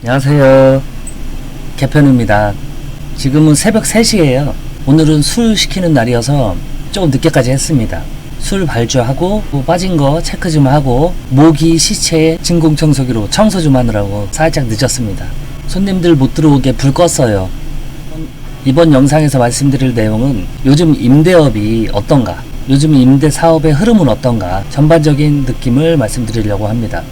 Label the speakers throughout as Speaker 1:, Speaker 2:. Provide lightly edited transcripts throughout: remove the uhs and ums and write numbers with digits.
Speaker 1: 안녕하세요. 개편입니다. 지금은 새벽 3시에요. 오늘은 술 시키는 날이어서 조금 늦게까지 했습니다. 술 발주하고 빠진 거 체크 좀 하고 모기 시체 진공청소기로 청소 좀 하느라고 살짝 늦었습니다. 손님들 못 들어오게 불 껐어요. 이번 영상에서 말씀드릴 내용은 요즘 임대업이 어떤가, 요즘 임대 사업의 흐름은 어떤가, 전반적인 느낌을 말씀드리려고 합니다.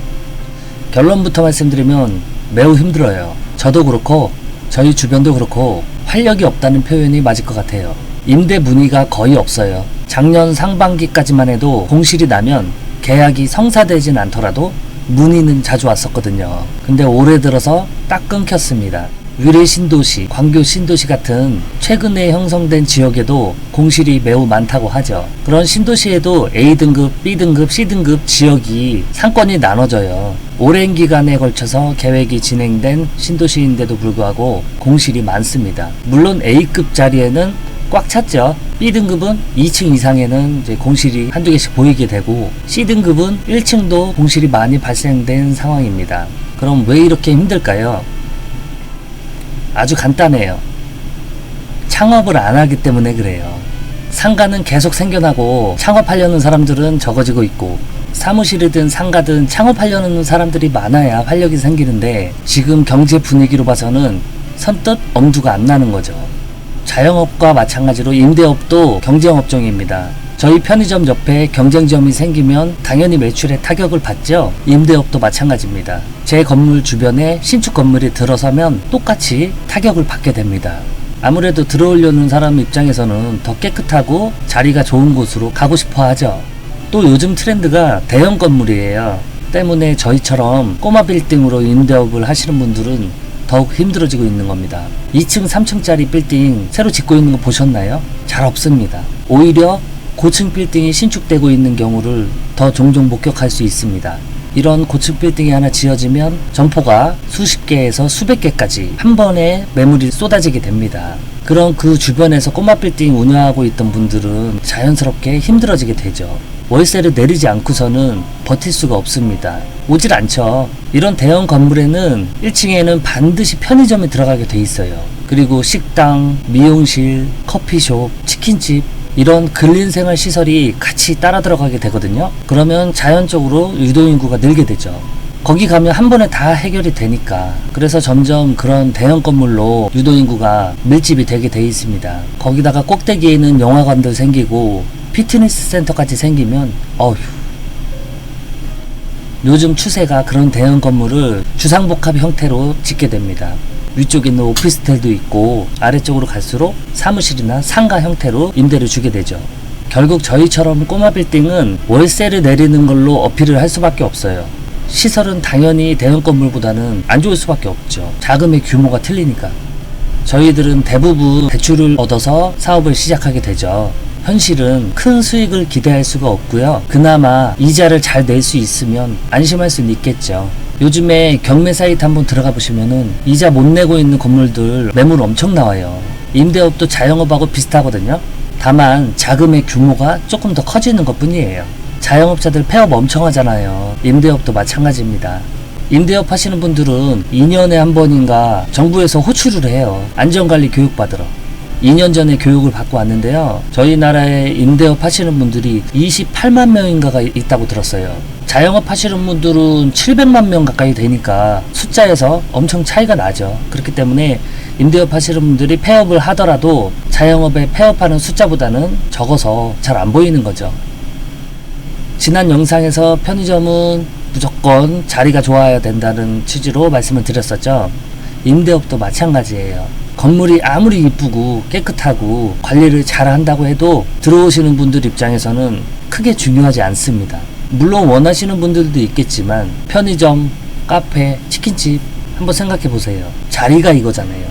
Speaker 1: 결론부터 말씀드리면 매우 힘들어요. 저도 그렇고 저희 주변도 그렇고 활력이 없다는 표현이 맞을 것 같아요. 임대 문의가 거의 없어요. 작년 상반기까지만 해도 공실이 나면 계약이 성사되진 않더라도 문의는 자주 왔었거든요. 근데 올해 들어서 딱 끊겼습니다. 위례 신도시, 광교 신도시 같은 최근에 형성된 지역에도 공실이 매우 많다고 하죠. 그런 신도시에도 A등급, B등급, C등급 지역이 상권이 나눠져요. 오랜 기간에 걸쳐서 계획이 진행된 신도시인데도 불구하고 공실이 많습니다. 물론 A급 자리에는 꽉 찼죠. B등급은 2층 이상에는 이제 공실이 한두 개씩 보이게 되고, C등급은 1층도 공실이 많이 발생된 상황입니다. 그럼 왜 이렇게 힘들까요? 아주 간단해요. 창업을 안 하기 때문에 그래요. 상가는 계속 생겨나고 창업하려는 사람들은 적어지고 있고, 사무실이든 상가든 창업하려는 사람들이 많아야 활력이 생기는데 지금 경제 분위기로 봐서는 선뜻 엄두가 안 나는 거죠. 자영업과 마찬가지로 임대업도 경쟁업종입니다. 저희 편의점 옆에 경쟁점이 생기면 당연히 매출에 타격을 받죠. 임대업도 마찬가지입니다. 제 건물 주변에 신축 건물이 들어서면 똑같이 타격을 받게 됩니다. 아무래도 들어오려는 사람 입장에서는 더 깨끗하고 자리가 좋은 곳으로 가고 싶어 하죠. 또 요즘 트렌드가 대형 건물이에요. 때문에 저희처럼 꼬마 빌딩으로 임대업을 하시는 분들은 더욱 힘들어지고 있는 겁니다. 2층, 3층짜리 빌딩 새로 짓고 있는 거 보셨나요? 잘 없습니다. 오히려 고층 빌딩이 신축되고 있는 경우를 더 종종 목격할 수 있습니다. 이런 고층 빌딩이 하나 지어지면 점포가 수십 개에서 수백 개까지 한 번에 매물이 쏟아지게 됩니다. 그럼 그 주변에서 꼬마 빌딩 운영하고 있던 분들은 자연스럽게 힘들어지게 되죠. 월세를 내리지 않고서는 버틸 수가 없습니다. 오질 않죠. 이런 대형 건물에는 1층에는 반드시 편의점이 들어가게 돼 있어요. 그리고 식당, 미용실, 커피숍, 치킨집, 이런 근린생활 시설이 같이 따라 들어가게 되거든요. 그러면 자연적으로 유도인구가 늘게 되죠. 거기 가면 한 번에 다 해결이 되니까. 그래서 점점 그런 대형 건물로 유도인구가 밀집이 되게 돼 있습니다. 거기다가 꼭대기에는 영화관도 생기고 피트니스 센터까지 생기면 어휴. 요즘 추세가 그런 대형 건물을 주상복합 형태로 짓게 됩니다. 위쪽에 있는 오피스텔도 있고 아래쪽으로 갈수록 사무실이나 상가 형태로 임대를 주게 되죠. 결국 저희처럼 꼬마 빌딩은 월세를 내리는 걸로 어필을 할 수밖에 없어요. 시설은 당연히 대형 건물보다는 안 좋을 수밖에 없죠. 자금의 규모가 틀리니까. 저희들은 대부분 대출을 얻어서 사업을 시작하게 되죠. 현실은 큰 수익을 기대할 수가 없고요. 그나마 이자를 잘 낼 수 있으면 안심할 수는 있겠죠. 요즘에 경매 사이트 한번 들어가 보시면은 이자 못 내고 있는 건물들 매물 엄청 나와요. 임대업도 자영업하고 비슷하거든요. 다만 자금의 규모가 조금 더 커지는 것 뿐이에요. 자영업자들 폐업 엄청 하잖아요. 임대업도 마찬가지입니다. 임대업 하시는 분들은 2년에 한 번인가 정부에서 호출을 해요. 안전관리 교육 받으러. 2년 전에 교육을 받고 왔는데요. 저희 나라에 임대업 하시는 분들이 28만 명인가가 있다고 들었어요. 자영업 하시는 분들은 700만 명 가까이 되니까 숫자에서 엄청 차이가 나죠. 그렇기 때문에 임대업 하시는 분들이 폐업을 하더라도 자영업에 폐업하는 숫자보다는 적어서 잘 안 보이는 거죠. 지난 영상에서 편의점은 무조건 자리가 좋아야 된다는 취지로 말씀을 드렸었죠. 임대업도 마찬가지예요. 건물이 아무리 이쁘고 깨끗하고 관리를 잘 한다고 해도 들어오시는 분들 입장에서는 크게 중요하지 않습니다. 물론 원하시는 분들도 있겠지만 편의점, 카페, 치킨집 한번 생각해 보세요. 자리가 이거잖아요.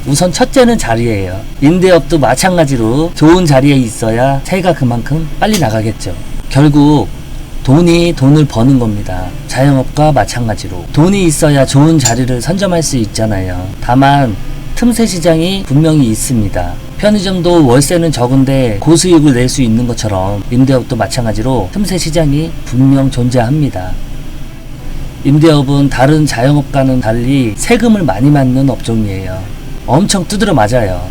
Speaker 1: 우선 첫째는 자리예요. 임대업도 마찬가지로 좋은 자리에 있어야 새가 그만큼 빨리 나가겠죠. 결국 돈을 버는 겁니다. 자영업과 마찬가지로 돈이 있어야 좋은 자리를 선점할 수 있잖아요. 다만 틈새 시장이 분명히 있습니다. 편의점도 월세는 적은데 고수익을 낼 수 있는 것처럼 임대업도 마찬가지로 틈새 시장이 분명 존재합니다. 임대업은 다른 자영업과는 달리 세금을 많이 맞는 업종이에요. 엄청 두드려 맞아요.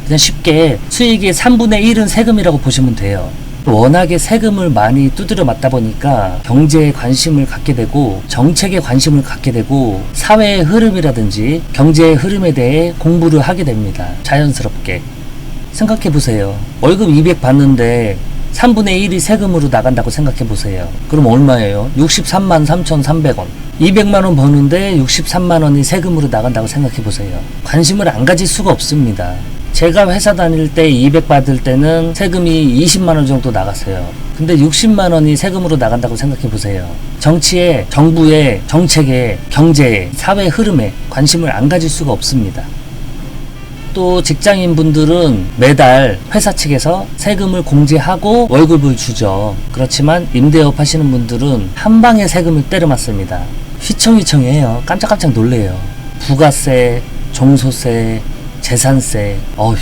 Speaker 1: 그냥 쉽게 수익의 3분의 1은 세금이라고 보시면 돼요. 워낙에 세금을 많이 두드려 맞다 보니까 경제에 관심을 갖게 되고 정책에 관심을 갖게 되고 사회의 흐름이라든지 경제의 흐름에 대해 공부를 하게 됩니다. 자연스럽게. 생각해 보세요. 월급 200 받는데 3분의 1이 세금으로 나간다고 생각해 보세요. 그럼 얼마예요? 63만 3,300원. 200만원 버는데 63만원이 세금으로 나간다고 생각해 보세요. 관심을 안 가질 수가 없습니다. 제가 회사 다닐 때 200 받을 때는 세금이 20만원 정도 나갔어요. 근데 60만원이 세금으로 나간다고 생각해 보세요. 정치에, 정부의 정책에, 경제에, 사회 흐름에 관심을 안 가질 수가 없습니다. 또 직장인분들은 매달 회사 측에서 세금을 공제하고 월급을 주죠. 그렇지만 임대업 하시는 분들은 한 방에 세금을 때려 맞습니다. 휘청휘청해요. 깜짝깜짝 놀래요. 부가세, 종소세, 재산세, 어휴,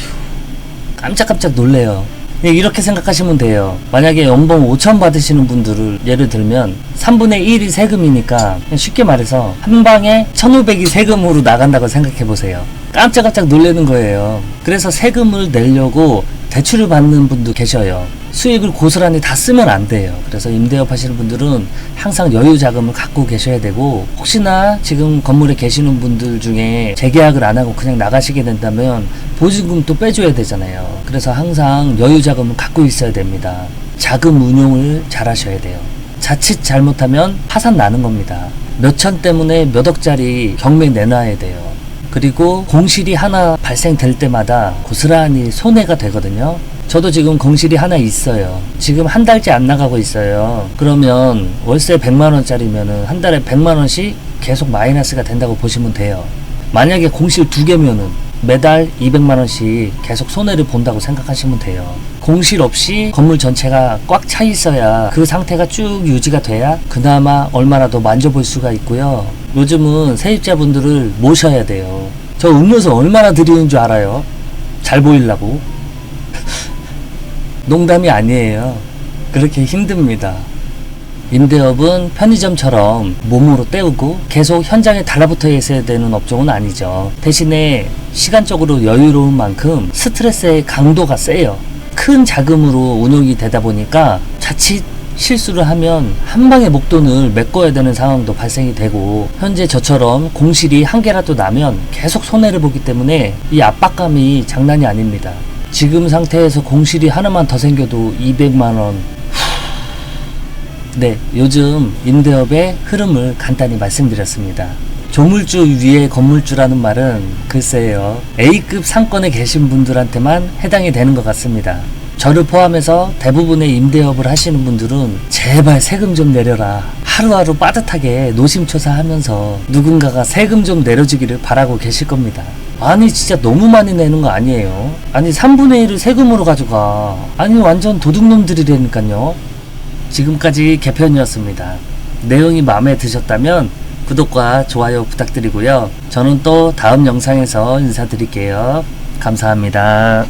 Speaker 1: 깜짝깜짝 놀래요. 이렇게 생각하시면 돼요. 만약에 연봉 5천 받으시는 분들을 예를 들면 3분의 1이 세금이니까 쉽게 말해서 한 방에 1,500이 세금으로 나간다고 생각해 보세요. 깜짝깜짝 놀라는 거예요. 그래서 세금을 내려고 대출을 받는 분도 계셔요. 수익을 고스란히 다 쓰면 안 돼요. 그래서 임대업 하시는 분들은 항상 여유 자금을 갖고 계셔야 되고, 혹시나 지금 건물에 계시는 분들 중에 재계약을 안 하고 그냥 나가시게 된다면 보증금도 빼줘야 되잖아요. 그래서 항상 여유 자금을 갖고 있어야 됩니다. 자금 운용을 잘 하셔야 돼요. 자칫 잘못하면 파산 나는 겁니다. 몇천 때문에 몇 억짜리 경매 내놔야 돼요. 그리고 공실이 하나 발생될 때마다 고스란히 손해가 되거든요. 저도 지금 공실이 하나 있어요. 지금 한 달째 안 나가고 있어요. 그러면 월세 100만원짜리면은 한 달에 100만원씩 계속 마이너스가 된다고 보시면 돼요. 만약에 공실 2개면은 매달 200만원씩 계속 손해를 본다고 생각하시면 돼요. 공실 없이 건물 전체가 꽉 차 있어야, 그 상태가 쭉 유지가 돼야 그나마 얼마라도 만져볼 수가 있고요. 요즘은 세입자분들을 모셔야 돼요. 저 음료수 얼마나 드리는 줄 알아요? 잘 보이려고. 농담이 아니에요. 그렇게 힘듭니다. 임대업은 편의점처럼 몸으로 때우고 계속 현장에 달라붙어 있어야 되는 업종은 아니죠. 대신에 시간적으로 여유로운 만큼 스트레스의 강도가 세요. 큰 자금으로 운용이 되다 보니까 자칫 실수를 하면 한 방에 목돈을 메꿔야 되는 상황도 발생이 되고, 현재 저처럼 공실이 한 개라도 나면 계속 손해를 보기 때문에 이 압박감이 장난이 아닙니다. 지금 상태에서 공실이 하나만 더 생겨도 200만원. 네, 요즘 임대업의 흐름을 간단히 말씀드렸습니다. 조물주 위에 건물주라는 말은 글쎄요, A급 상권에 계신 분들한테만 해당이 되는 것 같습니다. 저를 포함해서 대부분의 임대업을 하시는 분들은 제발 세금 좀 내려라, 하루하루 빠듯하게 노심초사하면서 누군가가 세금 좀 내려주기를 바라고 계실 겁니다. 아니 진짜 너무 많이 내는 거 아니에요? 아니 3분의 1을 세금으로 가져가. 아니 완전 도둑놈들이라니까요. 지금까지 개편이었습니다. 내용이 마음에 드셨다면 구독과 좋아요 부탁드리고요. 저는 또 다음 영상에서 인사드릴게요. 감사합니다.